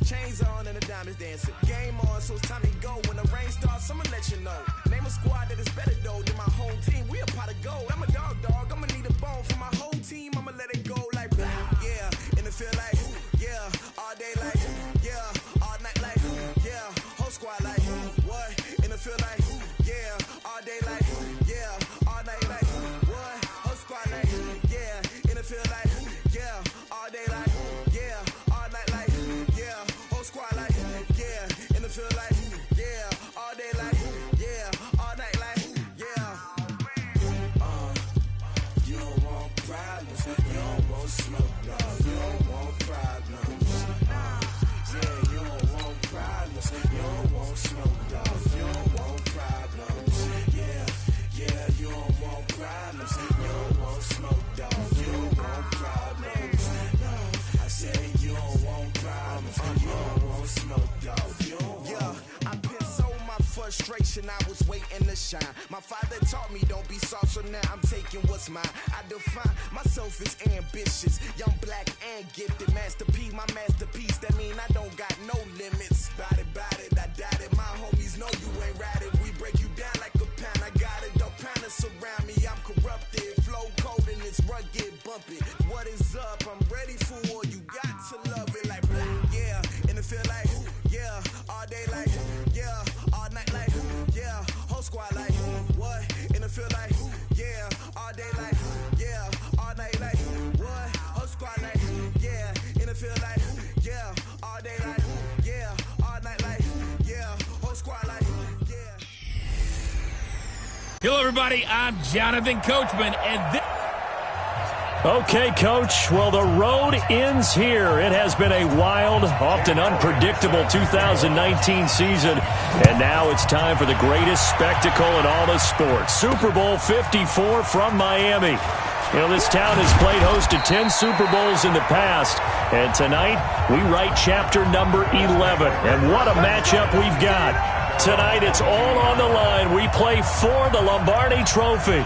Chains on and the diamonds dancing. Game on, so it's time to go. When the rain starts, I'ma let you know. Name a squad that is better though than my whole team. We a pot of gold. I'm a dog. I'ma need a bone for my whole team. I'ma let it go like blah. Yeah, and it feel like yeah, all day like yeah, all night like yeah, whole squad like what? And it feel like yeah, all day like yeah, all night like what? Whole squad like yeah, and it feel like yeah, all day like yeah, all night like yeah, whole squad like yeah, and it feel like yeah, all day like yeah, all night like yeah. You don't want problems, you don't want smoke, dog. You don't want problems. Yeah, you don't want problems, you don't want smoke, dog. You don't want problems. Yeah, you don't want problems, you don't want smoke, dog. You don't want problems. No, I said you don't want problems, you don't want smoke, dog. You don't want. I pissed so my frustration, I was waiting to shine. My father taught me don't be soft, so now I'm taking what's mine. I define myself as ambitious, young, black, and gifted. Master P, my masterpiece. That mean I don't got no limits. Bout it, I doubt it. My homies know you ain't ratted. We break you down like a pound. I got it, don't pound to surround me. I'm corrupted, flow cold and it's rugged, bumpy. What is up? I'm ready for war. You got to love it like blah. Yeah, and it feel like yeah, all day like yeah, all night like yeah, whole squad like what? And it feel like yeah, all day like yeah, all night like what? Whole squad like yeah, and it feel like yeah, all day like yeah, all night like yeah, whole squad like yeah. Hello, everybody. I'm Jonathan Coachman, and this. Okay, Coach. Well, the road ends here. It has been a wild, often unpredictable 2019 season, and now it's time for the greatest spectacle in all of sports. Super Bowl 54 from Miami. You know, this town has played host to 10 Super Bowls in the past, and tonight we write chapter number 11. And what a matchup we've got. Tonight it's all on the line. We play for the Lombardi Trophy,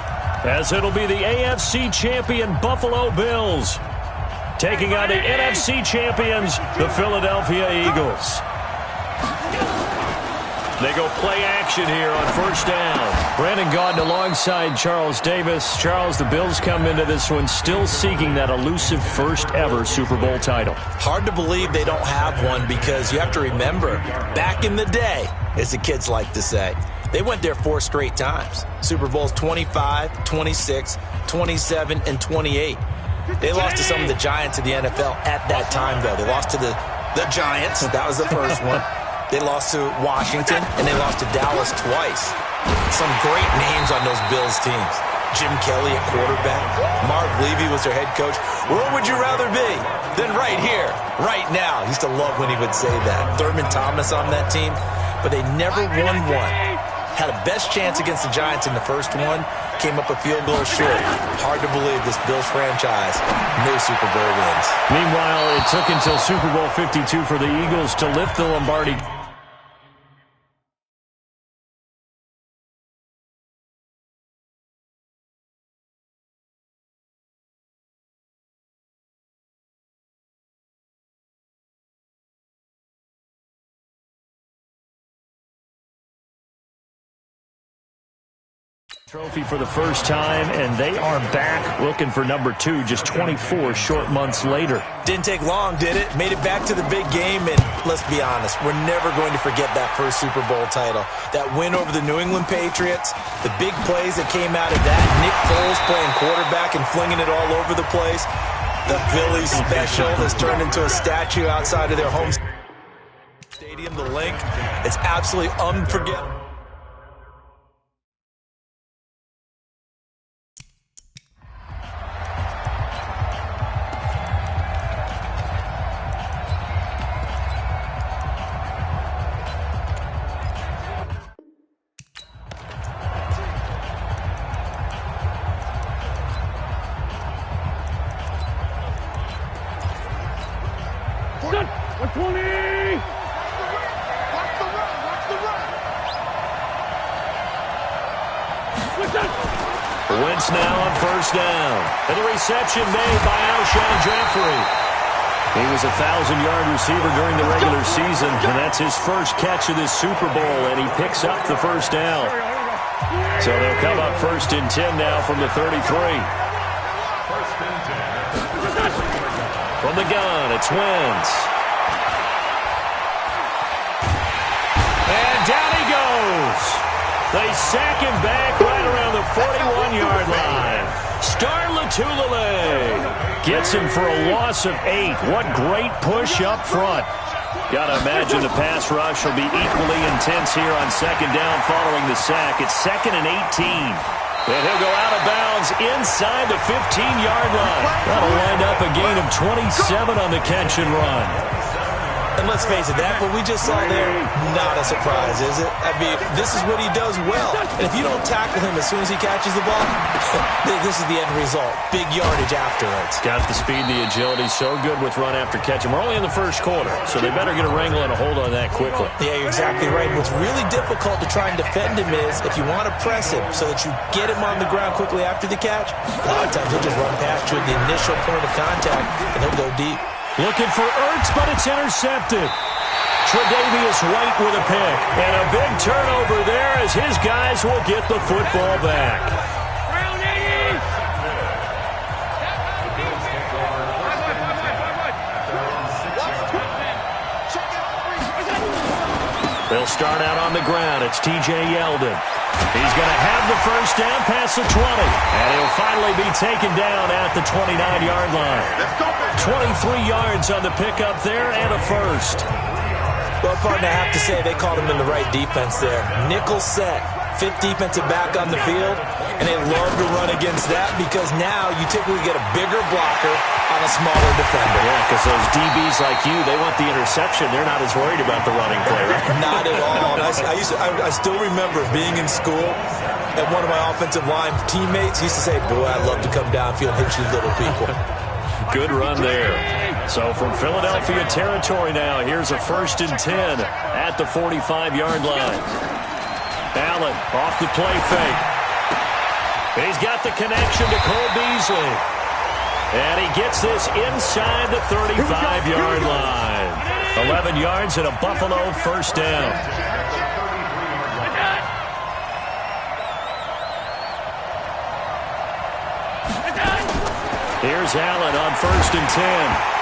as it'll be the AFC champion Buffalo Bills taking on the NFC champions, the Philadelphia Eagles. They go play action here on first down. Brandon Gaudin alongside Charles Davis. Charles, the Bills come into this one still seeking that elusive first ever Super Bowl title. Hard to believe they don't have one, because you have to remember, back in the day, as the kids like to say, they went there 4 straight times. Super Bowls 25, 26, 27, and 28. They lost to some of the giants of the NFL at that time, though. They lost to the Giants. That was the first one. They lost to Washington, and they lost to Dallas twice. Some great names on those Bills teams. Jim Kelly at quarterback. Marv Levy was their head coach. Where would you rather be than right here, right now? I used to love when he would say that. Thurman Thomas on that team, but they never won one. Had a best chance against the Giants in the first one, came up a field goal short. Hard to believe this Bills franchise, no Super Bowl wins. Meanwhile, it took until Super Bowl 52 for the Eagles to lift the Lombardi. Trophy for the first time, and they are back looking for number 2 just 24 short months later. Didn't take long, did it? Made it back to the big game, and let's be honest, we're never going to forget that first Super Bowl title. That win over the New England Patriots, the big plays that came out of that, Nick Foles playing quarterback and flinging it all over the place. The Phillies special has turned into a statue outside of their home stadium, the Link. It's absolutely unforgettable. Wentz now on first down. And the reception made by Alshon Jeffrey. He was a 1,000-yard receiver during the regular season, and that's his first catch of this Super Bowl, and he picks up the first down. So they'll come up 1st and 10 now from the 33. From the gun, it's Wentz. And down he goes. They sack him back right around the 41-yard line. Star Lotulelei gets him for a loss of 8. What great push up front. Got to imagine the pass rush will be equally intense here on 2nd down following the sack. It's 2nd and 18. And he'll go out of bounds inside the 15-yard line. That'll wind up a gain of 27 on the catch and run. And let's face it, that what we just saw there, not a surprise, is it? I mean, this is what he does well. And if you don't tackle him as soon as he catches the ball, this is the end result. Big yardage afterwards. Got the speed, the agility, so good with run after catch. And we're only in the first quarter, so they better get a wrangle and a hold on that quickly. Yeah, you're exactly right. What's really difficult to try and defend him is if you want to press him so that you get him on the ground quickly after the catch, a lot of times he'll just run past you at the initial point of contact, and he'll go deep. Looking for Ertz, but it's intercepted. Tre'Davious White with a pick. And a big turnover there as his guys will get the football back. They'll start out on the ground. It's T.J. Yeldon. He's going to have the first down past the 20. And he'll finally be taken down at the 29-yard line. 23 yards on the pickup there and a first. Well, partner, I have to say they called him in the right defense there. Nickel set. 5th defensive back on the field. And they love to run against that because now you typically get a bigger blocker on a smaller defender. Yeah, because those DBs like you, they want the interception. They're not as worried about the running play, right? Not at all. I still remember being in school and one of my offensive line teammates used to say, boy, I'd love to come downfield and hit you little people. Good run there. So from Philadelphia territory now, here's a 1st and 10 at the 45-yard line. Allen off the play fake. He's got the connection to Cole Beasley. And he gets this inside the 35-yard line. 11 yards and a Buffalo first down. Here's Allen on 1st and 10.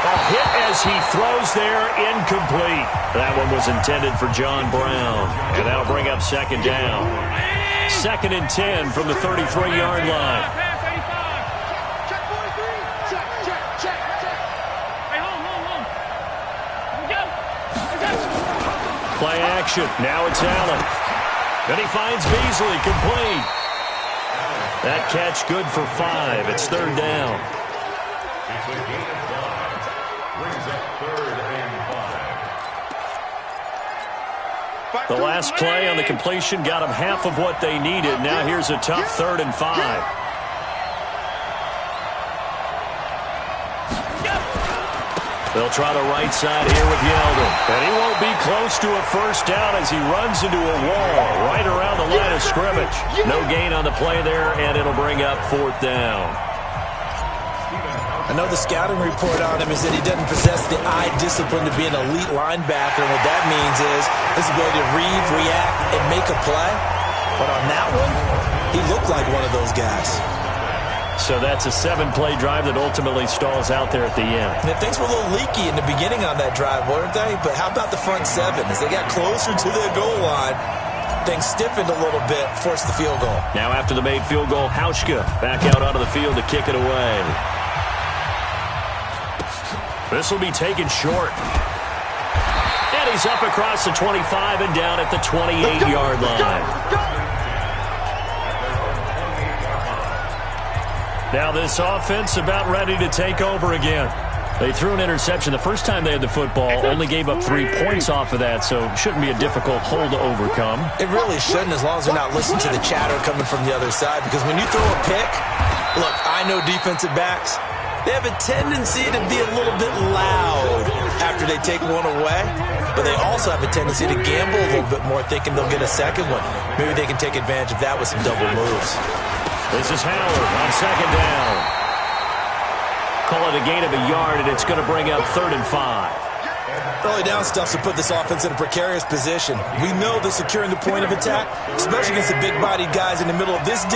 A hit as he throws there, incomplete. That one was intended for John Brown. And that'll bring up 2nd down. 2nd and 10 from the 33-yard line. Play action. Now it's Allen. And he finds Beasley complete. That catch good for 5. It's 3rd down. The last play on the completion got them half of what they needed. Now here's a tough 3rd and 5. They'll try the right side here with Yeldon. And he won't be close to a first down as he runs into a wall right around the line of scrimmage. No gain on the play there, and it'll bring up 4th down. I know the scouting report on him is that he doesn't possess the eye discipline to be an elite linebacker. And what that means is his ability to read, react, and make a play. But on that one, he looked like one of those guys. So that's a 7-play drive that ultimately stalls out there at the end. And things were a little leaky in the beginning on that drive, weren't they? But how about the front 7? As they got closer to the goal line, things stiffened a little bit, forced the field goal. Now after the made field goal, Hauschka back out onto the field to kick it away. This will be taken short. And he's up across the 25 and down at the 28-yard line. Now this offense about ready to take over again. They threw an interception the first time they had the football, only gave up 3 points off of that, so shouldn't be a difficult hole to overcome. It really shouldn't, as long as they're not listening to the chatter coming from the other side, because when you throw a pick, look, I know defensive backs, they have a tendency to be a little bit loud after they take one away, but they also have a tendency to gamble a little bit more, thinking they'll get a second one. Maybe they can take advantage of that with some double moves. This is Howard on 2nd down. Call it a gain of a yard, and it's going to bring up 3rd and 5. Early down stuff to put this offense in a precarious position. We know that securing the point of attack, especially against the big-bodied guys in the middle of this D,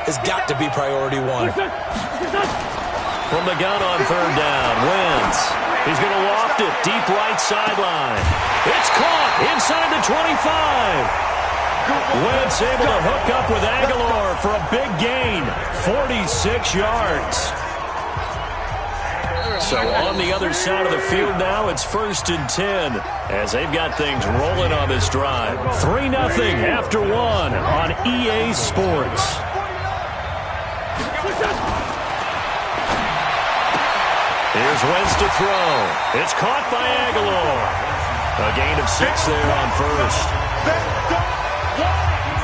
has got to be priority one. From the gun on 3rd down, Wentz. He's going to loft it deep right sideline. It's caught inside the 25. Wentz able to hook up with Aguilar for a big gain, 46 yards. So on the other side of the field now, it's 1st and 10 as they've got things rolling on this drive. 3-0 after 1 on EA Sports. Here's Wentz to throw. It's caught by Aguilar. A gain of 6 there on 1st.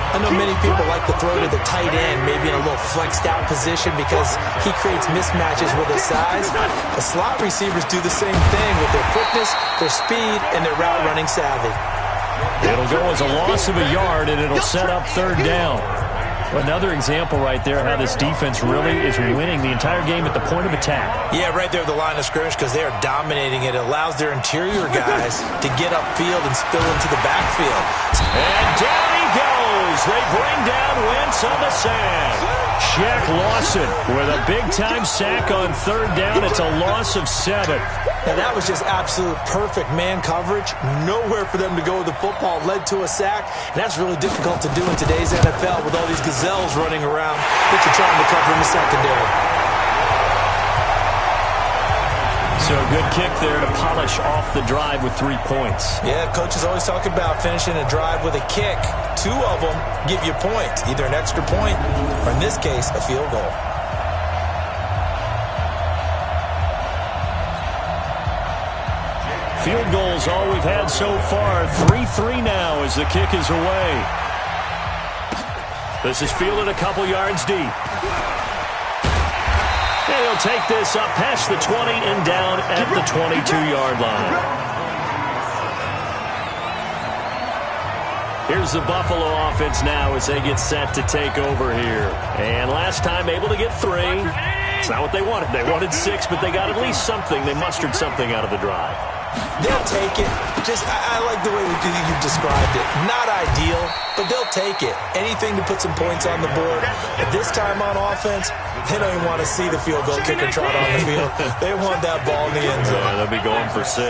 I know many people like to throw to the tight end, maybe in a little flexed out position because he creates mismatches with his size. The slot receivers do the same thing with their quickness, their speed, and their route running savvy. It'll go as a loss of a yard, and it'll set up 3rd down. Another example right there how this defense really is winning the entire game at the point of attack. Yeah, right there at the line of scrimmage because they are dominating it. It allows their interior guys to get upfield and spill into the backfield. And down he goes. They bring down Wentz on the sack. Shaq Lawson with a big-time sack on 3rd down. It's a loss of 7. Now, that was just absolute perfect man coverage. Nowhere for them to go with the football. Led to a sack. And that's really difficult to do in today's NFL with all these gazelles running around that you're trying to cover in the secondary. So good kick there to polish off the drive with 3 points. Yeah, coaches always talk about finishing a drive with a kick. 2 of them give you points, either an extra point or, in this case, a field goal. Field goals all we've had so far. 3-3 now as the kick is away. This is fielded a couple yards deep. And he'll take this up past the 20 and down at the 22-yard line. Here's the Buffalo offense now as they get set to take over here. And last time able to get 3. It's not what they wanted. They wanted 6, but they got at least something. They mustered something out of the drive. They'll take it. I like the way you've described it. Not ideal, but they'll take it. Anything to put some points on the board. At this time on offense, they don't even want to see the field goal kicker trot on the field. They want that ball in the end zone. They'll be going for 6.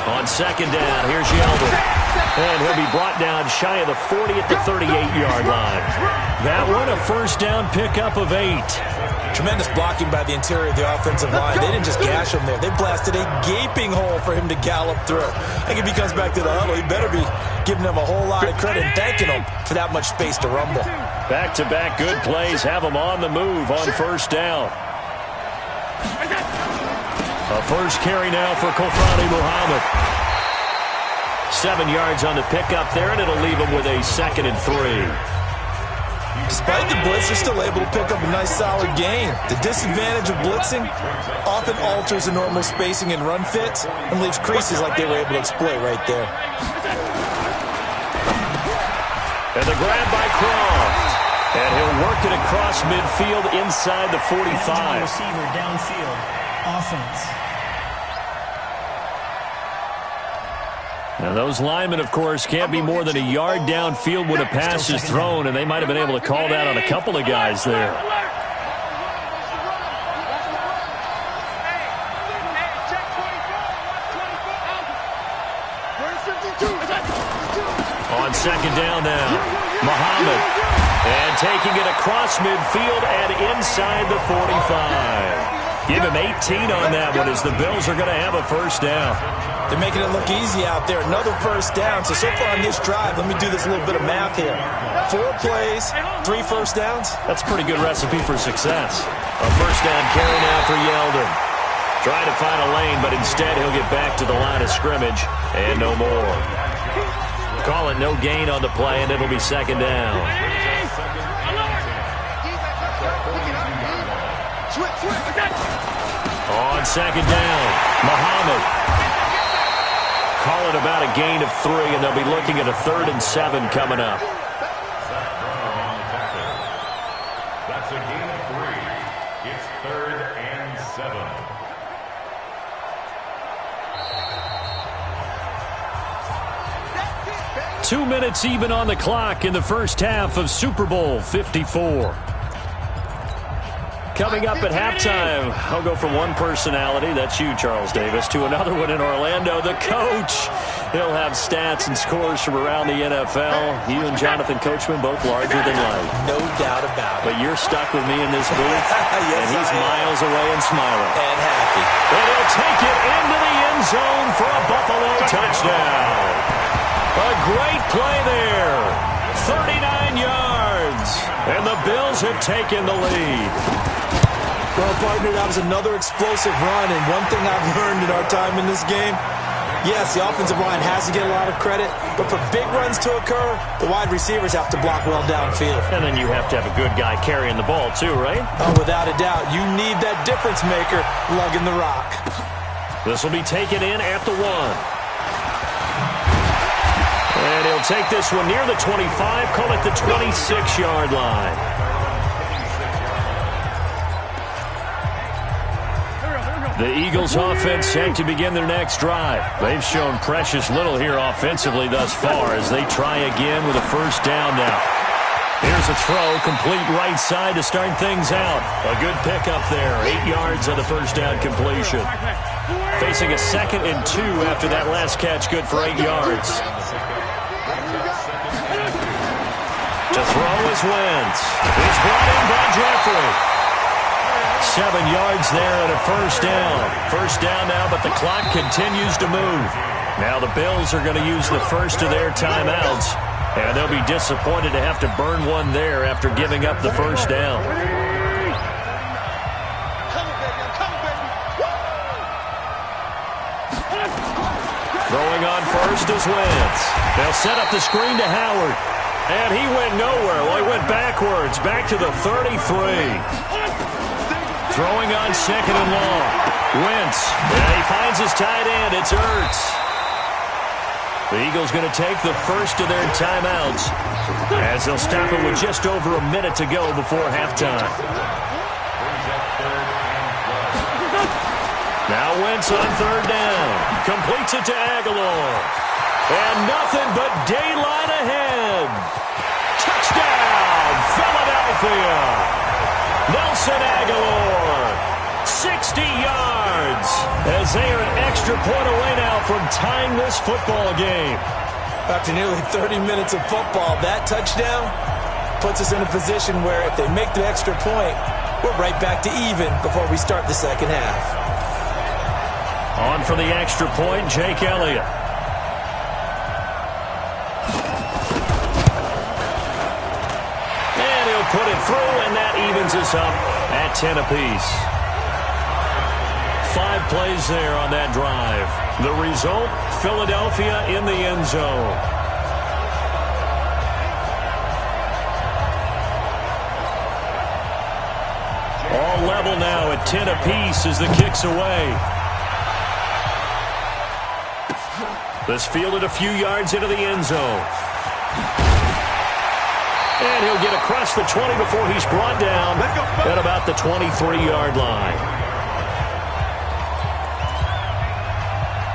On 2nd down, here's Yeldon. And he'll be brought down shy of the 40 at the 38-yard line. That one, a 1st down pickup of 8. Tremendous blocking by the interior of the offensive line. They didn't just gash him there. They blasted a gaping hole for him to gallop through. I think if he comes back to the huddle, he better be giving them a whole lot of credit and thanking them for that much space to rumble. Back-to-back good plays have them on the move on 1st down. A 1st carry now for Kofani Muhammad. 7 yards on the pickup there, and it'll leave him with a 2nd and 3. Despite the blitz, they're still able to pick up a nice solid gain. The disadvantage of blitzing often alters the normal spacing and run fits and leaves creases like they were able to exploit right there. And the grab by Croft. And he'll work it across midfield inside the 45. Receiver downfield. Offense. Now, those linemen, of course, can't be more than a yard downfield when a pass is thrown, and they might have been able to call that on a couple of guys there. On 2nd down now, Muhammad. And taking it across midfield and inside the 45. Give him 18 on that one as the Bills are going to have a 1st down. They're making it look easy out there. Another 1st down. So far on this drive, let me do this little bit of math here. 4 plays, 3 1st downs. That's a pretty good recipe for success. A 1st down carry now for Yeldon. Trying to find a lane, but instead he'll get back to the line of scrimmage and no more. Call it no gain on the play, and it'll be 2nd down. On 2nd down, Muhammad. Call it about a gain of 3, and they'll be looking at a 3rd and 7 coming up. That's a gain of 3. It's 2 minutes even on the clock in the first half of Super Bowl 54. Coming up at halftime, I'll go from one personality, that's you, Charles Davis, to another one in Orlando, the coach. He'll have stats and scores from around the NFL. You and Jonathan Coachman, both larger than life. No doubt about it. But you're stuck with me in this booth, Yes, and he's miles away and smiling. And happy. And he'll take it into the end zone for a Buffalo touchdown. A great play there. 39 yards. And the Bills have taken the lead. Well, partner, that was another explosive run, and one thing I've learned in our time in this game, yes, the offensive line has to get a lot of credit, but for big runs to occur, the wide receivers have to block well downfield. And then you have to have a good guy carrying the ball too, right? Oh, without a doubt. You need that difference maker lugging the rock. This will be taken in at the 1. And he'll take this one near the 25, call it the 26-yard line. The Eagles offense set to begin their next drive. They've shown precious little here offensively thus far as they try again with a first down now. Here's a throw, complete right side to start things out. A good pickup there, 8 yards on the first down completion. Facing a 2nd and 2 after that last catch, good for 8 yards. To throw is Wentz. It's brought in by Jeffrey. 7 yards there and a first down. First down now, but the clock continues to move. Now the Bills are going to use the first of their timeouts, and they'll be disappointed to have to burn one there after giving up the first down. Throwing on first is Wentz. They'll set up the screen to Howard, and he went nowhere. Well, he went backwards, back to the 33. Throwing on 2nd and long. Wentz. And he finds his tight end. It's Ertz. The Eagles going to take the first of their timeouts as they'll stop it with just over a minute to go before halftime. Now Wentz on 3rd down. Completes it to Aguilar. And nothing but daylight ahead. Touchdown, Philadelphia. Nelson Aguilar, 60 yards, as they are an extra point away now from tying this football game. After nearly 30 minutes of football, that touchdown puts us in a position where if they make the extra point, we're right back to even before we start the second half. On for the extra point, Jake Elliott. Put it through, and that evens us up at 10 apiece. 5 plays there on that drive. The result, Philadelphia in the end zone. All level now at 10 apiece as the kick's away. This fielded a few yards into the end zone. And he'll get across the 20 before he's brought down at about the 23-yard line.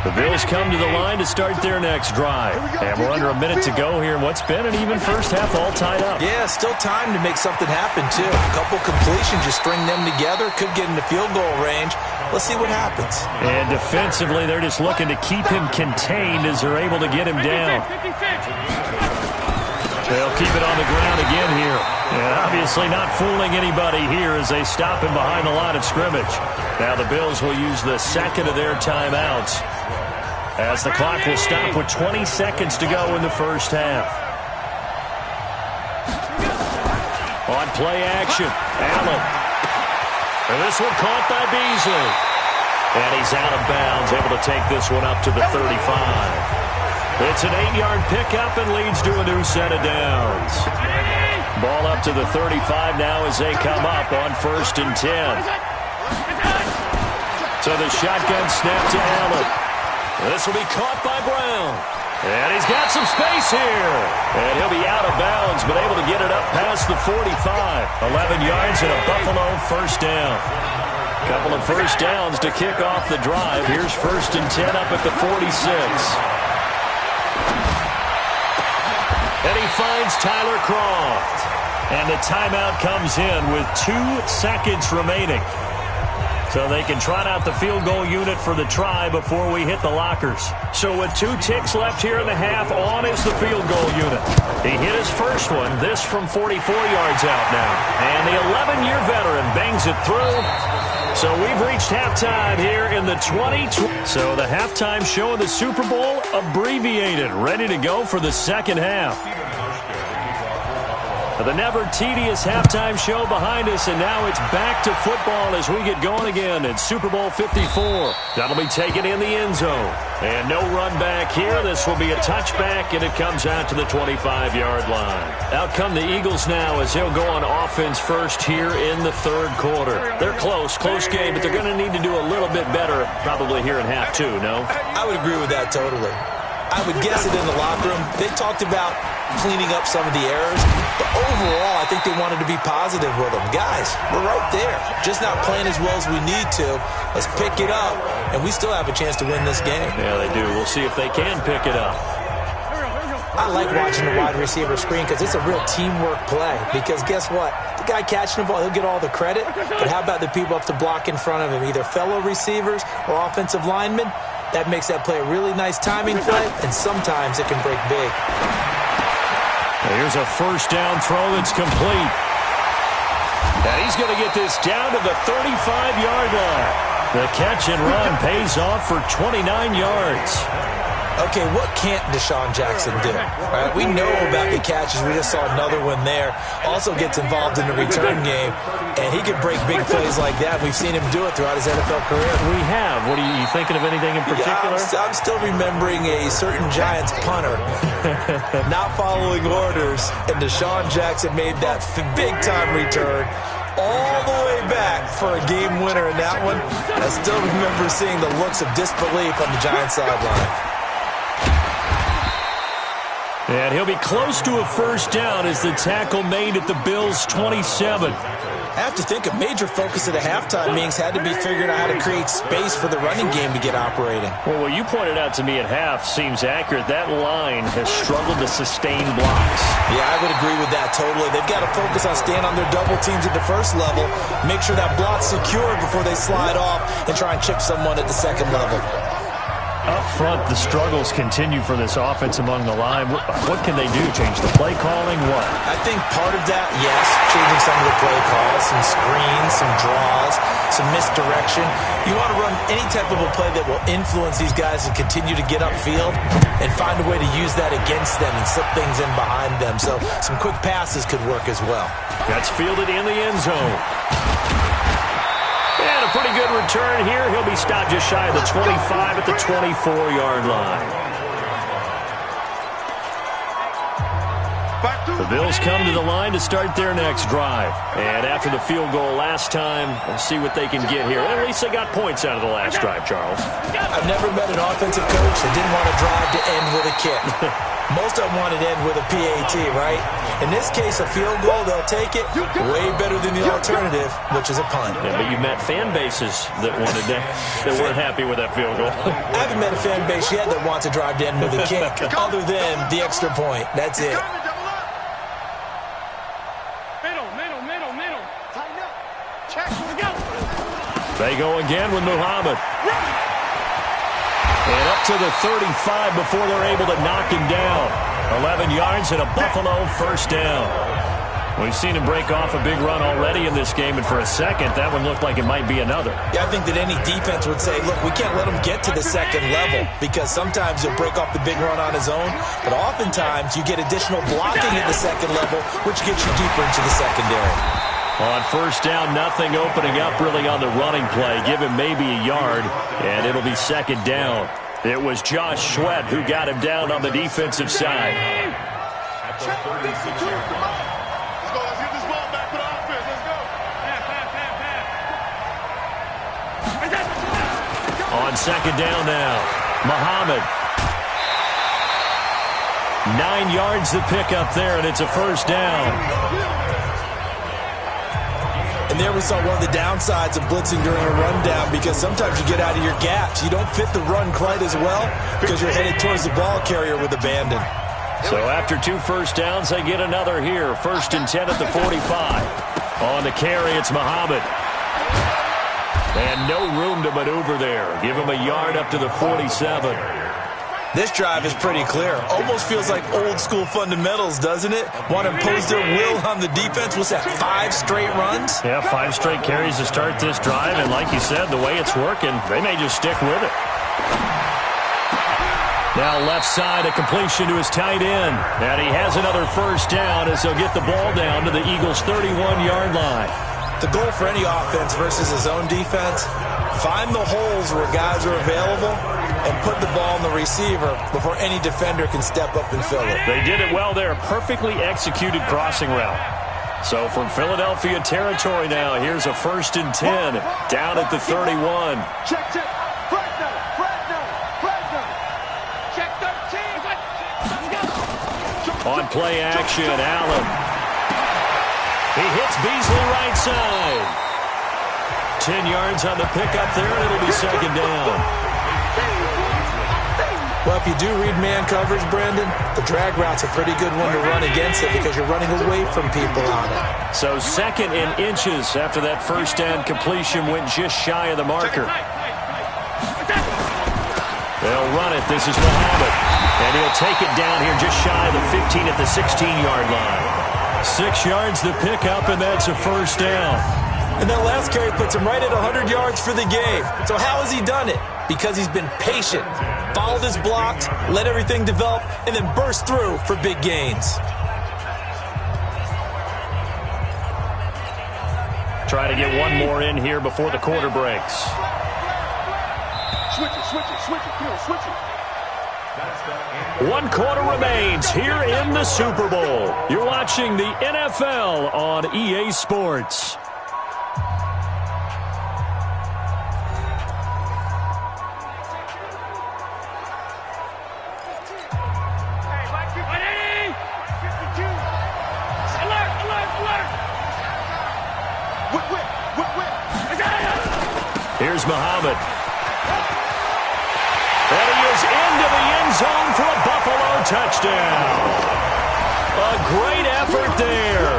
The Bills come to the line to start their next drive. And we're under a minute to go here in what's been an even first half, all tied up. Yeah, still time to make something happen, too. A couple completions, just string them together, could get into field goal range. Let's see what happens. And defensively, they're just looking to keep him contained as they're able to get him down. They'll keep it on the ground again here. And obviously not fooling anybody here as they stop him behind the line of scrimmage. Now the Bills will use the second of their timeouts as the clock will stop with 20 seconds to go in the first half. On play action, Allen. And this one caught by Beasley. And he's out of bounds, able to take this one up to the 35. It's an 8-yard pickup and leads to a new set of downs. Ball up to the 35 now as they come up on 1st and 10. So the shotgun snap to Allen. This will be caught by Brown. And he's got some space here. And he'll be out of bounds, but able to get it up past the 45. 11 yards and a Buffalo first down. Couple of first downs to kick off the drive. Here's 1st and 10 up at the 46. And he finds Tyler Croft. And the timeout comes in with 2 seconds remaining. So they can trot out the field goal unit for the try before we hit the lockers. So with 2 ticks left here in the half, on is the field goal unit. He hit his first one, this from 44 yards out now. And the 11-year veteran bangs it through. So we've reached halftime here in the 2020. So the halftime show of the Super Bowl abbreviated, ready to go for the second half. The never-tedious halftime show behind us, and now it's back to football as we get going again in Super Bowl 54. That'll be taken in the end zone. And no run back here. This will be a touchback, and it comes out to the 25-yard line. Out come the Eagles now as they'll go on offense first here in the third quarter. They're close game, but they're going to need to do a little bit better probably here in half two, no? I would agree with that totally. I would guess it in the locker room. They talked about cleaning up some of the errors, but overall, I think they wanted to be positive with them. Guys, we're right there. Just not playing as well as we need to. Let's pick it up, and we still have a chance to win this game. Yeah, they do. We'll see if they can pick it up. I like watching the wide receiver screen because it's a real teamwork play. Because guess what? The guy catching the ball, he'll get all the credit, but how about the people up to block in front of him, either fellow receivers or offensive linemen? That makes that play a really nice timing play, and sometimes it can break big. Here's a first down throw that's complete. And he's going to get this down to the 35-yard line. The catch and run pays off for 29 yards. Okay, what can't Deshaun Jackson do? Right? We know about the catches. We just saw another one there. Also gets involved in the return game, and he can break big plays like that. We've seen him do it throughout his NFL career. We have. What are you thinking of anything in particular? Yeah, I'm still remembering a certain Giants punter not following orders, and Deshaun Jackson made that big-time return all the way back for a game winner in that one. I still remember seeing the looks of disbelief on the Giants sideline. And he'll be close to a first down as the tackle made at the Bills' 27. I have to think a major focus of the halftime meetings had to be figuring out how to create space for the running game to get operating. Well, what you pointed out to me at half seems accurate. That line has struggled to sustain blocks. Yeah, I would agree with that totally. They've got to focus on staying on their double teams at the first level, make sure that block's secure before they slide off and try and chip someone at the second level. Up front, the struggles continue for this offense among the line. What can they do? Change the play calling? What? I think part of that, yes, changing some of the play calls, some screens, some draws, some misdirection. You want to run any type of a play that will influence these guys and continue to get upfield and find a way to use that against them and slip things in behind them. So some quick passes could work as well. That's fielded in the end zone. And a pretty good return here. He'll be stopped just shy of the 25 at the 24-yard line. The Bills come to the line to start their next drive. And after the field goal last time, we'll see what they can get here. At least they got points out of the last drive, Charles. I've never met an offensive coach that didn't want to drive to end with a kick. Most of them wanted to end with a PAT, right? In this case, a field goal, they'll take it. Way better than the alternative, which is a punt. Yeah, but you met fan bases that wanted that weren't happy with that field goal. I haven't met a fan base yet that wants to drive to end with a kick, other than the extra point. That's it. Middle. Tighten up. Check. We go. They go again with Muhammad. And up to the 35 before they're able to knock him down. 11 yards and a Buffalo first down. We've seen him break off a big run already in this game, and for a second, that one looked like it might be another. Yeah, I think that any defense would say, look, we can't let him get to the second level because sometimes he'll break off the big run on his own, but oftentimes you get additional blocking at the second level, which gets you deeper into the secondary. On first down, nothing opening up really on the running play. Give him maybe a yard, and it'll be second down. It was Josh Sweat who got him down on the defensive side. Let's get this ball back for the offense. Let's go. Pass. On second down now, Muhammad. 9 yards to pick up there, and it's a first down. And there we saw one of the downsides of blitzing during a rundown because sometimes you get out of your gaps. You don't fit the run quite as well because you're headed towards the ball carrier with abandon. So after 2 first downs, they get another here. 1st and 10 at the 45. On the carry, it's Muhammad. And no room to maneuver there. Give him a yard up to the 47. This drive is pretty clear. Almost feels like old-school fundamentals, doesn't it? Want to impose their will on the defense. What's that, 5 straight runs? Yeah, 5 straight carries to start this drive. And like you said, the way it's working, they may just stick with it. Now left side, a completion to his tight end. And he has another first down as they'll get the ball down to the Eagles' 31-yard line. The goal for any offense versus his own defense, find the holes where guys are available and put the ball in the receiver before any defender can step up and fill it. They did it well there. Perfectly executed crossing route. So from Philadelphia territory now, here's a 1st and 10 down at the 31. Check. Check 13. On play action, Allen. He hits Beasley right side. 10 yards on the pickup there, and it'll be 2nd down. Well, if you do read man coverage, Brandon, the drag route's a pretty good one to run against it because you're running away from people on it. So 2nd and inches after that first down completion went just shy of the marker. They'll run it. This is Muhammad. And he'll take it down here just shy of the 15 at the 16-yard line. 6 yards to pick up, and that's a first down. And that last carry puts him right at 100 yards for the game. So how has he done it? Because he's been patient, followed his blocks, let everything develop, and then burst through for big gains. Try to get one more in here before the quarter breaks. Switch it. Come on, switch it. 1 quarter remains here in the Super Bowl. You're watching the NFL on EA Sports. Here's Muhammad. And he is into the end zone for a Buffalo touchdown. A great effort there.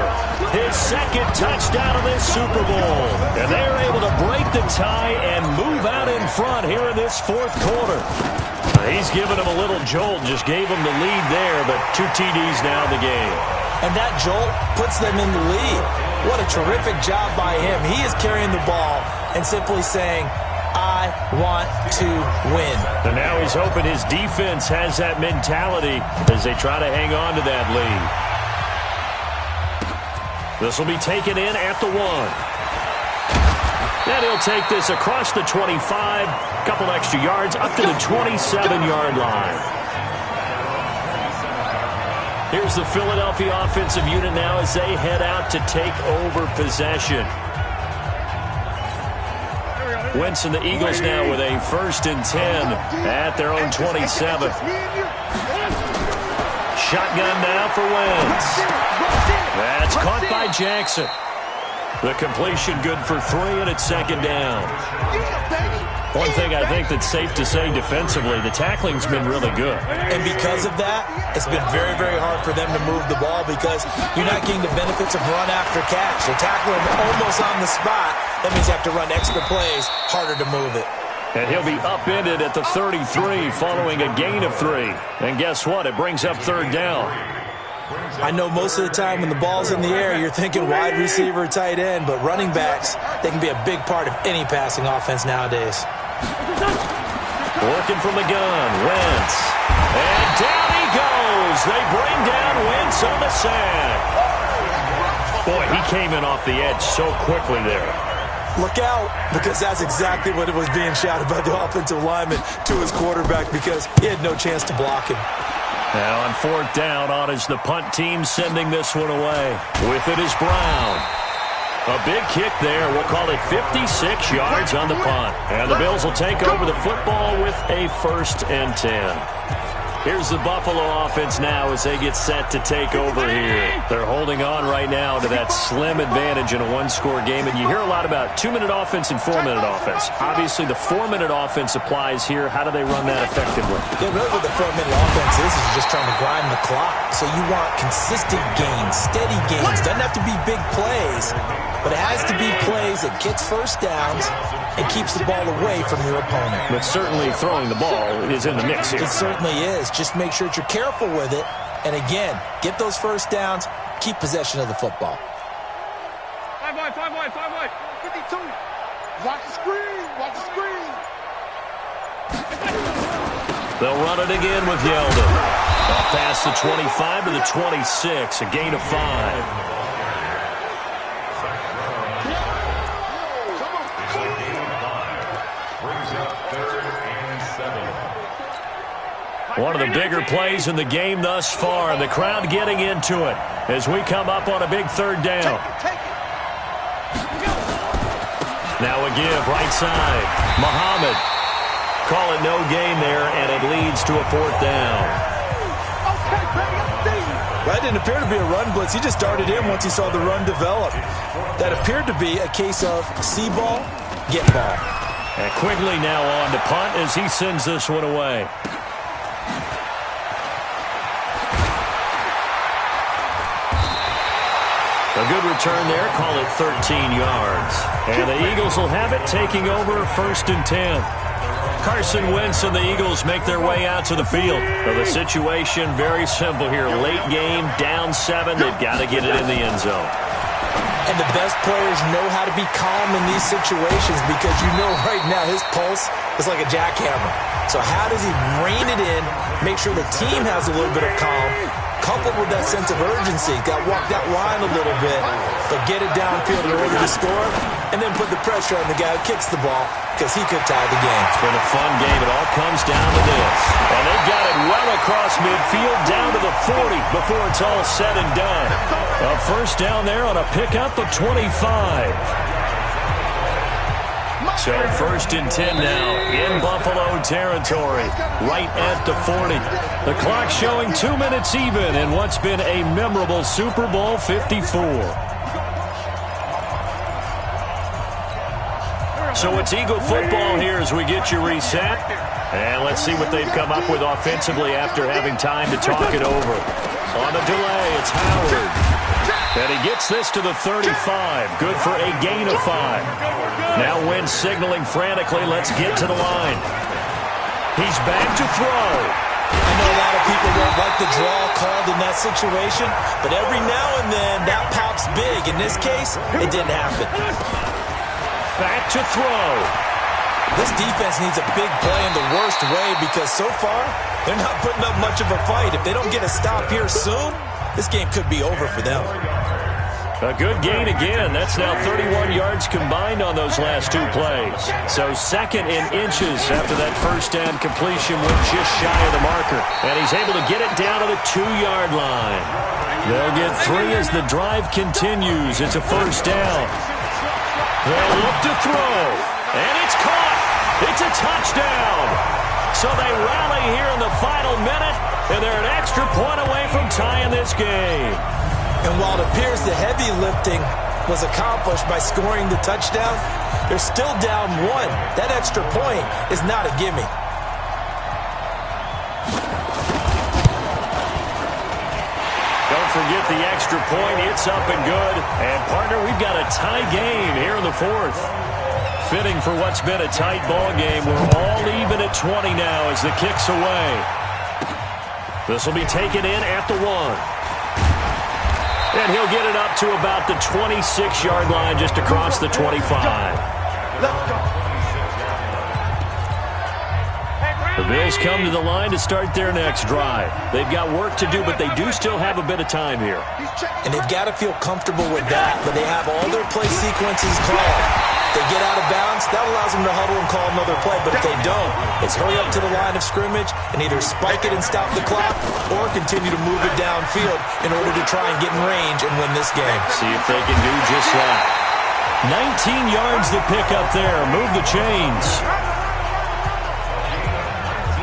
His 2nd touchdown of this Super Bowl. And they're able to break the tie and move out in front here in this 4th quarter. He's given him a little jolt, just gave him the lead there, but 2 TDs now in the game. And that jolt puts them in the lead. What a terrific job by him. He is carrying the ball and simply saying, I want to win. And now he's hoping his defense has that mentality as they try to hang on to that lead. This will be taken in at the 1. And he'll take this across the 25, a couple extra yards up to the 27-yard line. Here's the Philadelphia offensive unit now as they head out to take over possession. Wentz and the Eagles now with a 1st and 10 at their own 27. Shotgun now for Wentz. That's caught by Jackson. The completion good for 3, and it's 2nd down. One thing I think that's safe to say defensively, the tackling's been really good. And because of that, it's been very, very hard for them to move the ball because you're not getting the benefits of run after catch. You're tackling almost on the spot. That means you have to run extra plays, harder to move it. And he'll be upended at the 33 following a gain of 3. And guess what? It brings up 3rd down. I know most of the time when the ball's in the air, you're thinking wide receiver, tight end, but running backs, they can be a big part of any passing offense nowadays. Working from the gun, Wentz. And down he goes. They bring down Wentz on the sack. Boy, he came in off the edge so quickly there. Look out, because that's exactly what it was being shouted by the offensive lineman to his quarterback because he had no chance to block him. Now on 4th down, on is the punt team sending this one away. With it is Brown. A big kick there. We'll call it 56 yards on the punt. And the Bills will take over the football with a 1st and 10. Here's the Buffalo offense now as they get set to take over here. They're holding on right now to that slim advantage in a one-score game. And you hear a lot about 2-minute offense and 4-minute offense. Obviously, the 4-minute offense applies here. How do they run that effectively? Yeah, really what the 4-minute offense is just trying to grind the clock. So you want consistent gains, steady gains. Doesn't have to be big plays, but it has to be plays that gets first downs and keeps the ball away from your opponent. But certainly throwing the ball is in the mix here. It certainly is. Just make sure that you're careful with it. And again, get those first downs, keep possession of the football. 5 wide, 52. Watch the screen, watch the screen. They'll run it again with Yeldon. Up past the 25 to the 26, a gain of 5. One of the bigger plays in the game thus far. The crowd getting into it as we come up on a big third down. Now a give, right side. Muhammad. Call it no gain there, and it leads to a 4th down. That didn't appear to be a run blitz. He just darted in once he saw the run develop. That appeared to be a case of see ball, get ball. And Quigley now on to punt as he sends this one away. A good return there, call it 13 yards. And the Eagles will have it, taking over 1st and 10. Carson Wentz and the Eagles make their way out to the field. So the situation very simple here. Late game, down 7. They've got to get it in the end zone. And the best players know how to be calm in these situations because you know right now his pulse is like a jackhammer. So how does he rein it in, make sure the team has a little bit of calm, coupled with that sense of urgency. Got to walk that line a little bit, but get it downfield in order to score, and then put the pressure on the guy who kicks the ball because he could tie the game. It's been a fun game. It all comes down to this. And they've got it well across midfield, down to the 40 before it's all said and done. A 1st down there on a pickup of 25. So 1st and 10 now in Buffalo territory, right at the 40. The clock showing 2 minutes even in what's been a memorable Super Bowl 54. So it's Eagle football here as we get you reset. And let's see what they've come up with offensively after having time to talk it over. On the delay, it's Howard. And he gets this to the 35. Good for a gain of 5. Now Wentz signaling frantically, let's get to the line. He's back to throw. I know a lot of people won't like the draw called in that situation, but every now and then that pops big. In this case, it didn't happen. Back to throw. This defense needs a big play in the worst way because so far, they're not putting up much of a fight. If they don't get a stop here soon, this game could be over for them. A good gain again. That's now 31 yards combined on those last 2 plays. So 2nd in inches after that 1st down completion went just shy of the marker. And he's able to get it down to the 2-yard line. They'll get 3 as the drive continues. It's a 1st down. They'll look to throw. And it's caught. It's a touchdown. So they rally here in the final minute, and they're an extra point away from tying this game. And while it appears the heavy lifting was accomplished by scoring the touchdown, they're still down 1. That extra point is not a gimme. Don't forget the extra point. It's up and good. And, partner, we've got a tie game here in the 4th. Fitting for what's been a tight ball game. We're all even at 20 now as the kick's away. This will be taken in at the 1. And he'll get it up to about the 26-yard line just across the 25. The Bills come to the line to start their next drive. They've got work to do, but they do still have a bit of time here. And they've got to feel comfortable with that, but they have all their play sequences called. If they get out of bounds, that allows them to huddle and call another play. But if they don't, it's hurry up to the line of scrimmage and either spike it and stop the clock or continue to move it downfield in order to try and get in range and win this game. See if they can do just that. 19 yards to pick up there. Move the chains.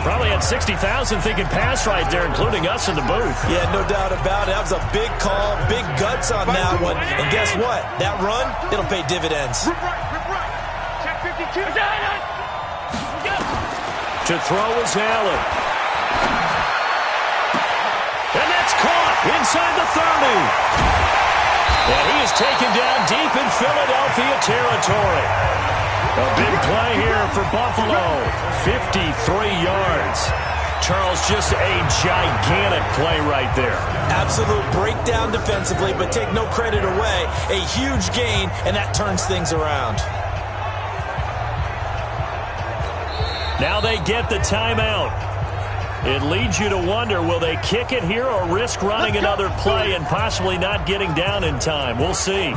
Probably had 60,000 thinking pass right there, including us in the booth. Yeah, no doubt about it. That was a big call, big guts on that one. And guess what? That run, it'll pay dividends. Rip right. Check 52. To throw is Allen. And that's caught inside the 30. And he is taken down deep in Philadelphia territory. A big play here for Buffalo. 53 yards. Charles, just a gigantic play right there. Absolute breakdown defensively, but take no credit away. A huge gain, and that turns things around. Now they get the timeout. It leads you to wonder, will they kick it here or risk running another play and possibly not getting down in time? We'll see.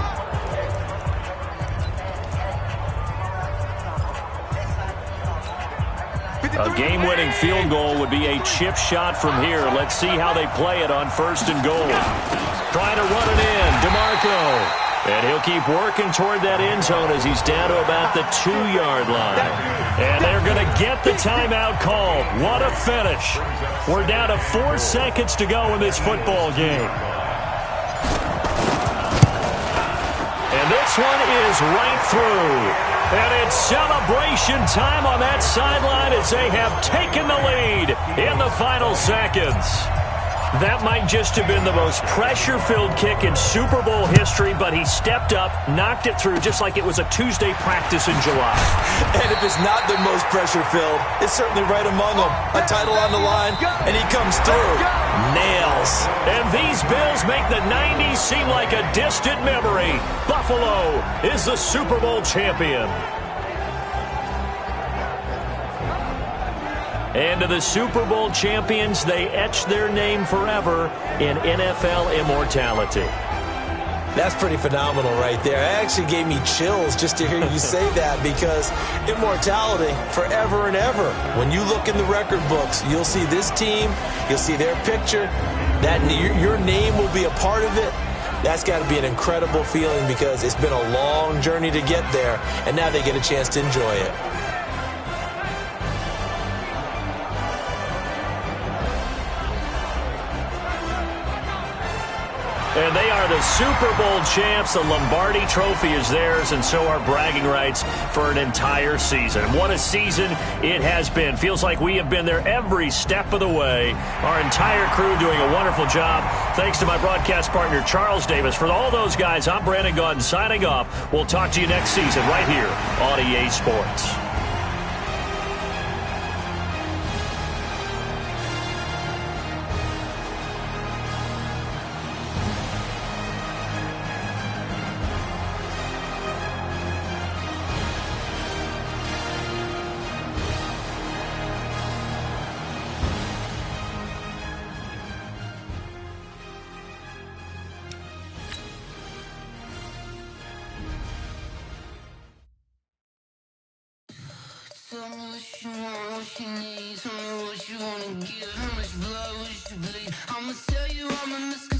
A game-winning field goal would be a chip shot from here. Let's see how they play it on 1st and goal. Trying to run it in, DeMarco. And he'll keep working toward that end zone as he's down to about the 2-yard line. And they're going to get the timeout called. What a finish. We're down to 4 seconds to go in this football game. And this one is right through. And it's celebration time on that sideline as they have taken the lead in the final seconds. That might just have been the most pressure-filled kick in Super Bowl history, but he stepped up, knocked it through just like it was a Tuesday practice in July. And if it's not the most pressure-filled, it's certainly right among them. A title on the line, and he comes through. Nails. And these Bills make the 90s seem like a distant memory. Buffalo is the Super Bowl champion. And to the Super Bowl champions, they etch their name forever in NFL immortality. That's pretty phenomenal right there. It actually gave me chills just to hear you say that, because immortality forever and ever. When you look in the record books, you'll see this team, you'll see their picture, that your name will be a part of it. That's got to be an incredible feeling, because it's been a long journey to get there, and now they get a chance to enjoy it. And they are the Super Bowl champs. The Lombardi Trophy is theirs, and so are bragging rights for an entire season. What a season it has been. Feels like we have been there every step of the way. Our entire crew doing a wonderful job. Thanks to my broadcast partner, Charles Davis. For all those guys, I'm Brandon Gaudin signing off. We'll talk to you next season right here on EA Sports. Tell me what you want, what you need. Tell me what you wanna give. How much blood would you bleed? I'ma tell you I'm a misconception.